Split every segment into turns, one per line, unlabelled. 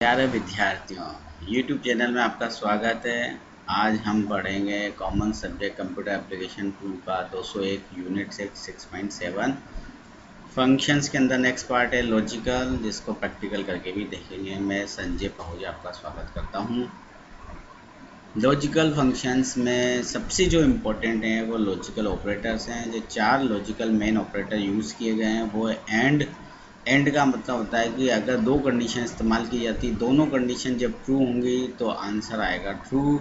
प्यारे विद्यार्थियों, YouTube channel में आपका स्वागत है। आज हम पढ़ेंगे कॉमन सब्जेक्ट कंप्यूटर एप्लीकेशन 2 का 201 यूनिट 6.7 फंक्शंस के अंदर नेक्स्ट पार्ट है लॉजिकल, जिसको प्रैक्टिकल करके भी देखेंगे। मैं संजय पहुजा आपका स्वागत करता हूं। लॉजिकल फंक्शंस में सबसे जो इम्पोर्टेंट हैं वो लॉजिकल ऑपरेटर्स हैं। जो 4 लॉजिकल मेन ऑपरेटर यूज़ किए गए हैं वो है एंड का मतलब होता है कि अगर दो कंडीशन इस्तेमाल की जाती, दोनों कंडीशन जब ट्रू होंगी तो आंसर आएगा ट्रू,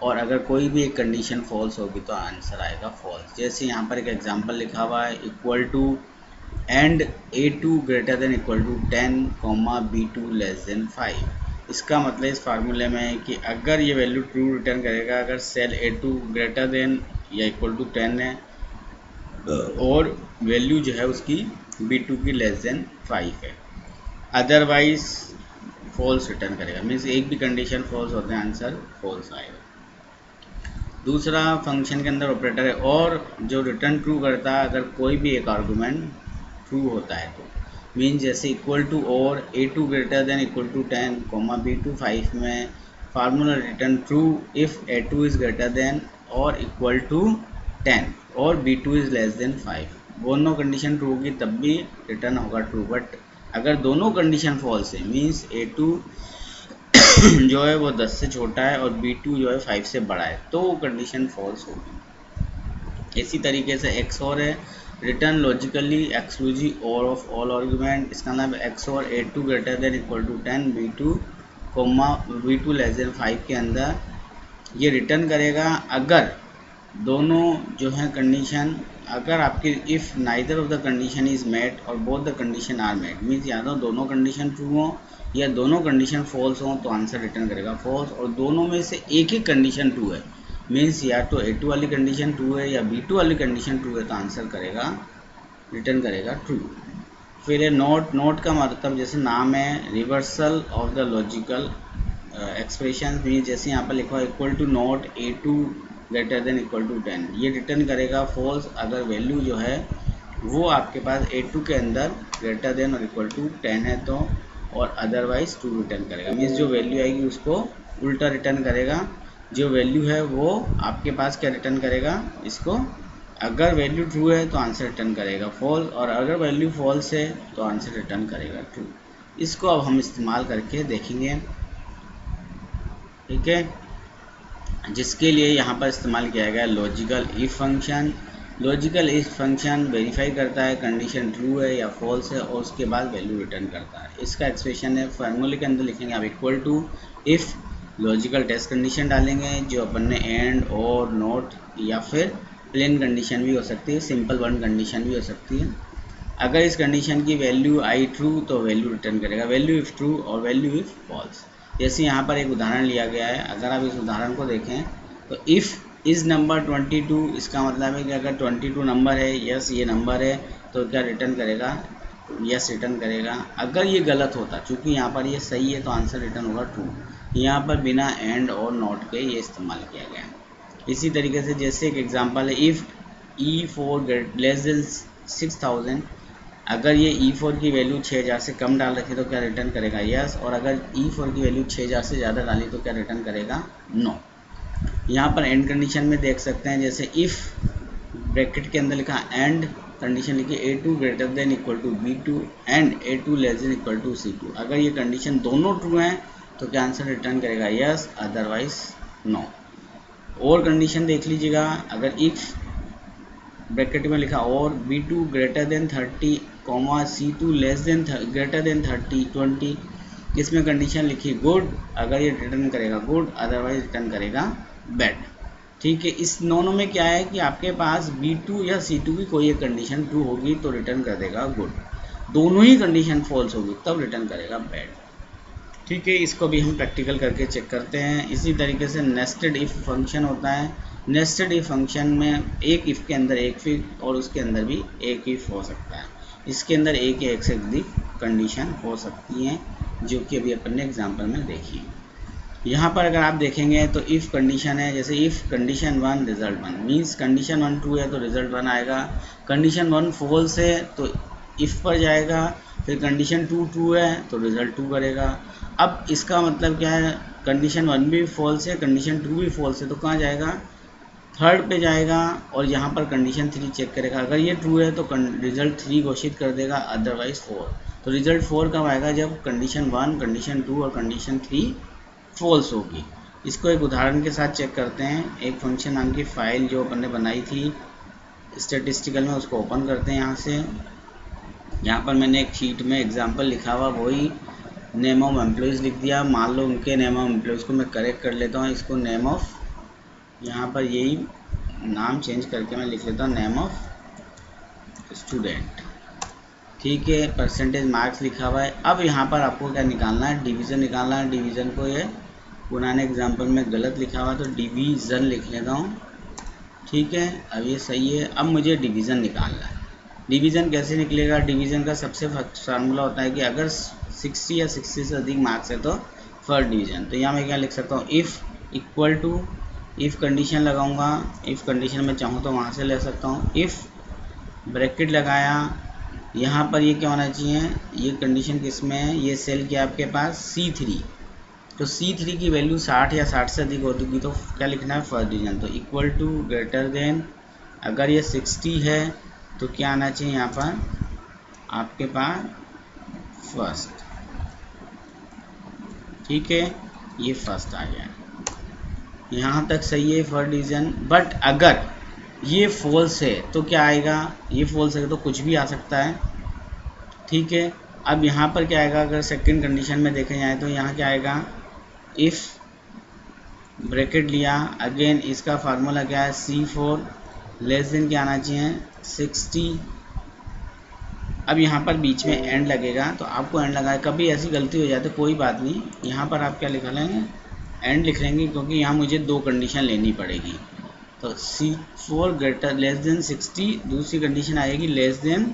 और अगर कोई भी एक कंडीशन फॉल्स होगी तो आंसर आएगा फॉल्स। जैसे यहाँ पर एक एग्जांपल लिखा हुआ है, equal to and A2 greater than equal to 10, B2 less than 5। इसका मतलब इस फार्मूले में है कि अगर ये वैल्यू ट्रू रिटर्न करेगा अगर सेल A2 ग्रेटर देन या इक्वल टू 10 है और वैल्यू जो है उसकी B2 की लेस देन 5 है, अदरवाइज फॉल्स रिटर्न करेगा। मीन्स एक भी कंडीशन फॉल्स होते हैं आंसर फॉल्स आएगा। दूसरा फंक्शन के अंदर ऑपरेटर है और जो रिटर्न ट्रू करता है अगर कोई भी एक आर्गूमेंट ट्रू होता है तो। मीन्स जैसे इक्वल टू और A2 greater than equal to 10, B2 5 में formula return true if A2 is greater than और इक्वल टू 10 और B2 इज़ लेस देन 5। दोनों कंडीशन ट्रू होगी तब भी रिटर्न होगा ट्रू। बट अगर दोनों कंडीशन फॉल्स है, मीन्स A2 जो है वो 10 से छोटा है और B2 जो है 5 से बड़ा है, तो वो कंडीशन फॉल्स होगी। इसी तरीके से XOR है, return logically exclusive or of all argument. इसका नाम है XOR A2 greater than equal to 10, B2 less than 5 के अंदर ये रिटर्न करेगा अगर दोनों जो है कंडीशन, अगर आपकी if neither of the condition is met और both the condition are met, means या तो दोनों कंडीशन ट्रू हो या दोनों कंडीशन फॉल्स हो तो आंसर रिटर्न करेगा फॉल्स, और दोनों में से एक ही कंडीशन ट्रू है, मीन्स या तो A2 वाली कंडीशन ट्रू है या B2 वाली कंडीशन ट्रू है तो आंसर करेगा रिटर्न करेगा ट्रू। फिर है नोट का मतलब जैसे नाम है reversal of the logical expression, means जैसे यहाँ पर लिखा हुआ equal to not A2 greater than equal to 10, ये रिटर्न करेगा फॉल्स अगर वैल्यू जो है वो आपके पास A2 के अंदर ग्रेटर देन और इक्वल टू 10 है तो, और अदरवाइज ट्रू रिटर्न करेगा। मीन्स जो वैल्यू आएगी उसको उल्टा रिटर्न करेगा, जो वैल्यू है वो आपके पास क्या रिटर्न करेगा, इसको अगर वैल्यू ट्रू है तो आंसर रिटर्न करेगा फॉल्स, और अगर वैल्यू फॉल्स है तो आंसर रिटर्न करेगा ट्रू। इसको अब हम इस्तेमाल करके देखेंगे, ठीक है, जिसके लिए यहाँ पर इस्तेमाल किया गया logical if function. Logical if function verify करता है कंडीशन ट्रू है या फॉल्स है और उसके बाद वैल्यू रिटर्न करता है। इसका एक्सप्रेशन है, फार्मूले के अंदर लिखेंगे आप equal to if logical test condition डालेंगे जो अपन ने एंड और नॉट या फिर प्लेन कंडीशन भी हो सकती है, सिंपल वन कंडीशन भी हो सकती है। अगर इस कंडीशन की वैल्यू आई ट्रू तो वैल्यू रिटर्न करेगा वैल्यू इफ़ ट्रू और वैल्यू इफ़ फॉल्स। जैसे यहाँ पर एक उदाहरण लिया गया है, अगर आप इस उदाहरण को देखें तो इफ़ इज़ नंबर 22, इसका मतलब है कि अगर 22 नंबर है, यस ये नंबर है, तो क्या रिटर्न करेगा, यस रिटर्न करेगा। अगर ये गलत होता, चूँकि यहाँ पर ये सही है तो आंसर रिटर्न होगा ट्रू। यहाँ पर बिना एंड और नॉट के ये इस्तेमाल किया गया है। इसी तरीके से जैसे एक एग्जांपल है, इफ़ E4 लेस देन 6000, अगर ये E4 की वैल्यू 6000 से कम डाल रखी तो क्या रिटर्न करेगा, यस, और अगर E4 की वैल्यू 6000 से ज़्यादा डाली तो क्या रिटर्न करेगा, नो। यहाँ पर एंड कंडीशन में देख सकते हैं, जैसे इफ़ ब्रैकेट के अंदर लिखा एंड कंडीशन लिखी A2 greater than equal to B2 and A2 less than equal to C2। अगर ये कंडीशन दोनों ट्रू हैं तो क्या आंसर रिटर्न करेगा, यस, अदरवाइज नो। और कंडीशन देख लीजिएगा, अगर इफ़ ब्रैकेट में लिखा और B2 greater than 30, C2 less than greater than 20, इसमें कंडीशन लिखी गुड, अगर ये रिटर्न करेगा गुड, अदरवाइज रिटर्न करेगा बैड। ठीक है, इस दोनों में क्या है कि आपके पास B2 या C2 की कोई एक कंडीशन ट्रू होगी तो रिटर्न कर देगा गुड, दोनों ही कंडीशन फॉल्स होगी तब रिटर्न करेगा बैड। ठीक है, इसको भी हम प्रैक्टिकल करके चेक करते हैं। इसी तरीके से नेस्टेड इफ़ फंक्शन होता है। नेस्टेड इफ़ फंक्शन में एक इफ़ के अंदर एक इफ और उसके अंदर भी एक इफ़ हो सकता है। इसके अंदर एक या एक से अधिक कंडीशन हो सकती हैं, जो कि अभी अपन ने एग्जाम्पल में देखी। यहाँ पर अगर आप देखेंगे तो इफ़ कंडीशन है, जैसे if condition 1 result 1, means condition 1 true है तो रिजल्ट 1 आएगा। कंडीशन 1 फॉल्स है तो इफ़ पर जाएगा फिर कंडीशन 2 ट्रू है तो रिजल्ट 2 करेगा। अब इसका मतलब क्या है, कंडीशन 1 भी फॉल्स है, कंडीशन 2 भी फॉल्स है, तो कहाँ जाएगा, थर्ड पे जाएगा और यहाँ पर कंडीशन 3 चेक करेगा। अगर ये ट्रू है तो रिजल्ट 3 घोषित कर देगा, अदरवाइज 4। तो रिजल्ट 4 कब आएगा, जब कंडीशन 1, कंडीशन 2 और कंडीशन 3 फॉल्स होगी। इसको एक उदाहरण के साथ चेक करते हैं। एक फंक्शन नाम की फाइल जो अपन ने बनाई थी स्टैटिस्टिकल में, उसको ओपन करते हैं। यहाँ से यहाँ पर मैंने एक शीट में एग्जांपल लिखा हुआ, वही नेम ऑफ एम्प्लॉयज़ लिख दिया। मान लो उनके नेम ऑफ एम्प्लॉयज़ को मैं करेक्ट कर लेता हूँ, इसको नेम ऑफ, यहाँ पर यही नाम चेंज करके मैं लिख लेता हूँ नेम ऑफ स्टूडेंट, ठीक है। परसेंटेज मार्क्स लिखा हुआ है। अब यहाँ पर आपको क्या निकालना है, डिवीज़न निकालना है। डिवीज़न को ये पुराने एग्जाम्पल में गलत लिखा हुआ तो डिवीज़न लिख लेता हूँ, ठीक है। अब ये सही है। अब मुझे डिवीज़न निकालना है। डिवीज़न कैसे निकलेगा, डिवीज़न का सबसे फार्मूला होता है कि अगर 60 या 60 से अधिक मार्क्स है तो फर्स्ट डिवीज़न। तो यहाँ मैं क्या लिख सकता हूँ, if equal to, if condition लगाऊंगा, इफ़ कंडीशन में चाहूँ तो वहाँ से ले सकता हूँ। इफ़ ब्रैकेट लगाया, यहाँ पर ये क्या होना चाहिए, ये कंडीशन किस में है, ये सेल क्या आपके पास C3, तो C3 की वैल्यू 60 या 60 से अधिक होगी तो क्या लिखना है, फर्स्ट डिवीज़न। तो इक्वल टू, ग्रेटर देन, अगर ये 60 है तो क्या आना चाहिए यहाँ पर आपके पास फर्स्ट, ठीक है। ये फर्स्ट आ गया, यहाँ तक सही है फर्स्ट डिवीज़न। बट अगर ये फॉल्स है तो क्या आएगा, ये फॉल्स है तो कुछ भी आ सकता है, ठीक है। अब यहाँ पर क्या आएगा, अगर सेकंड कंडीशन में देखें जाए तो यहाँ क्या आएगा, इफ़ ब्रैकेट लिया, अगेन इसका फार्मूला क्या है, C4 लेस देन क्या आना चाहिए 60। अब यहाँ पर बीच में एंड लगेगा तो आपको एंड लगा, कभी ऐसी गलती हो जाए तो कोई बात नहीं, यहाँ पर आप क्या लिख लेंगे, एंड लिख लेंगे, क्योंकि यहाँ मुझे दो कंडीशन लेनी पड़ेगी। तो C4 ग्रेटर लेस देन 60, दूसरी कंडीशन आएगी लेस देन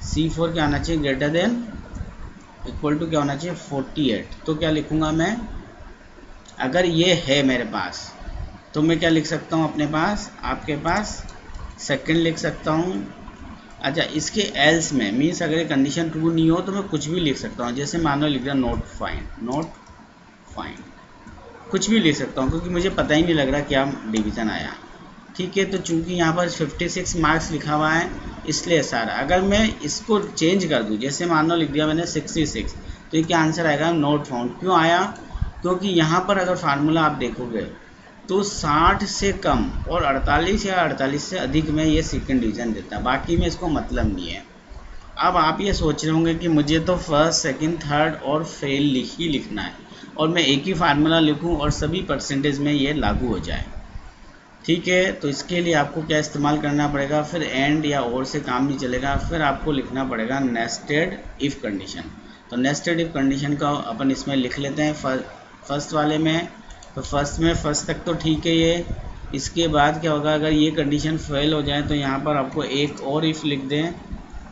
C4 क्या आना चाहिए, ग्रेटर देन इक्वल टू क्या होना चाहिए 48। तो क्या लिखूँगा मैं, अगर ये है मेरे पास तो मैं क्या लिख सकता हूँ अपने पास, आपके पास सेकंड लिख सकता हूँ। अच्छा, इसके एल्स में मीन्स अगर ये कंडीशन ट्रू नहीं हो तो मैं कुछ भी लिख सकता हूँ, जैसे मान लो लिख दिया नॉट फाइंड, नॉट फाइंड, कुछ भी लिख सकता हूँ क्योंकि मुझे पता ही नहीं लग रहा क्या डिवीज़न आया, ठीक है। तो चूंकि यहाँ पर 56 मार्क्स लिखा हुआ है इसलिए सारा, अगर मैं इसको चेंज कर दूँ, जैसे मान लो लिख दिया मैंने 66, तो ये क्या आंसर आएगा, नॉट फाउंड। क्यों आया, क्योंकि यहाँ पर अगर फार्मूला आप देखोगे तो 60 से कम और 48 या 48 से अधिक में ये सेकंड डिवीज़न देता है, बाकी में इसको मतलब नहीं है। अब आप ये सोच रहे होंगे कि मुझे तो फर्स्ट, सेकंड, थर्ड और फेल ही लिखना है और मैं एक ही फार्मूला लिखूं और सभी परसेंटेज में ये लागू हो जाए, ठीक है। तो इसके लिए आपको क्या इस्तेमाल करना पड़ेगा, फिर एंड या और से काम नहीं चलेगा, फिर आपको लिखना पड़ेगा नेस्टेड इफ़ कंडीशन। तो नेस्टेड इफ़ कंडीशन का अपन इसमें लिख लेते हैं फर्स्ट वाले में। तो फर्स्ट में फर्स्ट तक तो ठीक है ये, इसके बाद क्या होगा, अगर ये कंडीशन फेल हो जाए तो यहाँ पर आपको एक और इफ़ लिख दें,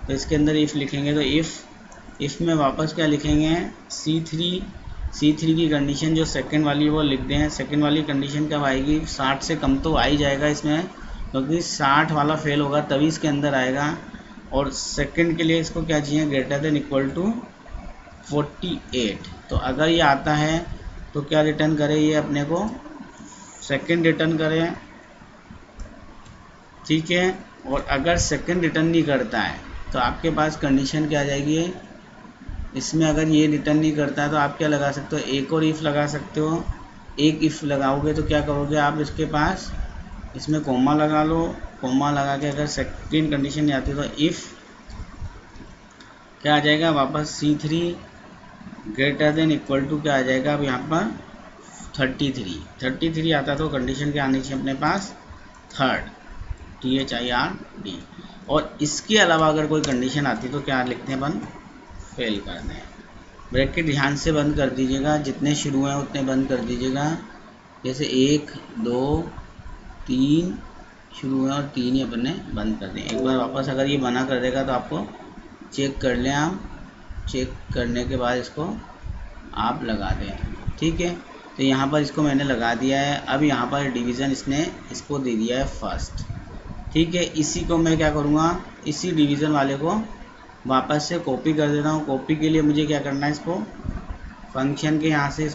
तो इसके अंदर इफ़ लिखेंगे तो इफ़ में वापस क्या लिखेंगे C3 की कंडीशन जो सेकंड वाली वो लिख दें। सेकंड वाली कंडीशन कब आएगी, 60 से कम तो आ ही जाएगा इसमें, क्योंकि 60 वाला फेल होगा तभी इसके अंदर आएगा। और सेकंड के लिए इसको क्या चाहिए, ग्रेटर देन इक्वल टू 48। तो अगर ये आता है तो क्या रिटर्न करे, ये अपने को सेकंड रिटर्न करे, ठीक है। और अगर सेकंड रिटर्न नहीं करता है तो आपके पास कंडीशन क्या आ जाएगी, इसमें अगर ये रिटर्न नहीं करता है तो आप क्या लगा सकते हो, एक और इफ़ लगा सकते हो। एक इफ़ लगाओगे तो क्या करोगे आप, इसके पास इसमें कोमा लगा लो, कोमा लगा के अगर सेकंड कंडीशन नहीं आती तो इफ़ क्या आ जाएगा वापस C3 greater than equal to क्या आ जाएगा, अब यहाँ पर 33 आता तो कंडीशन क्या आनी चाहिए अपने पास, थर्ड, THIRD। और इसके अलावा अगर कोई कंडीशन आती तो क्या लिखते हैं अपन, फेल कर दें। ब्रैकेट ध्यान से बंद कर दीजिएगा, जितने शुरू हैं उतने बंद कर दीजिएगा, जैसे 1 2 3 शुरू हैं और 3 ही अपन ने बंद कर दें। एक बार वापस अगर ये बना कर देगा तो आपको चेक कर लें, आप चेक करने के बाद इसको आप लगा दें, ठीक है। तो यहाँ पर इसको मैंने लगा दिया है। अब यहाँ पर डिवीज़न इसने इसको दे दिया है फर्स्ट, ठीक है। इसी को मैं क्या करूँगा, इसी डिवीज़न वाले को वापस से कॉपी कर देता हूँ। कॉपी के लिए मुझे क्या करना है, इसको फंक्शन के यहाँ से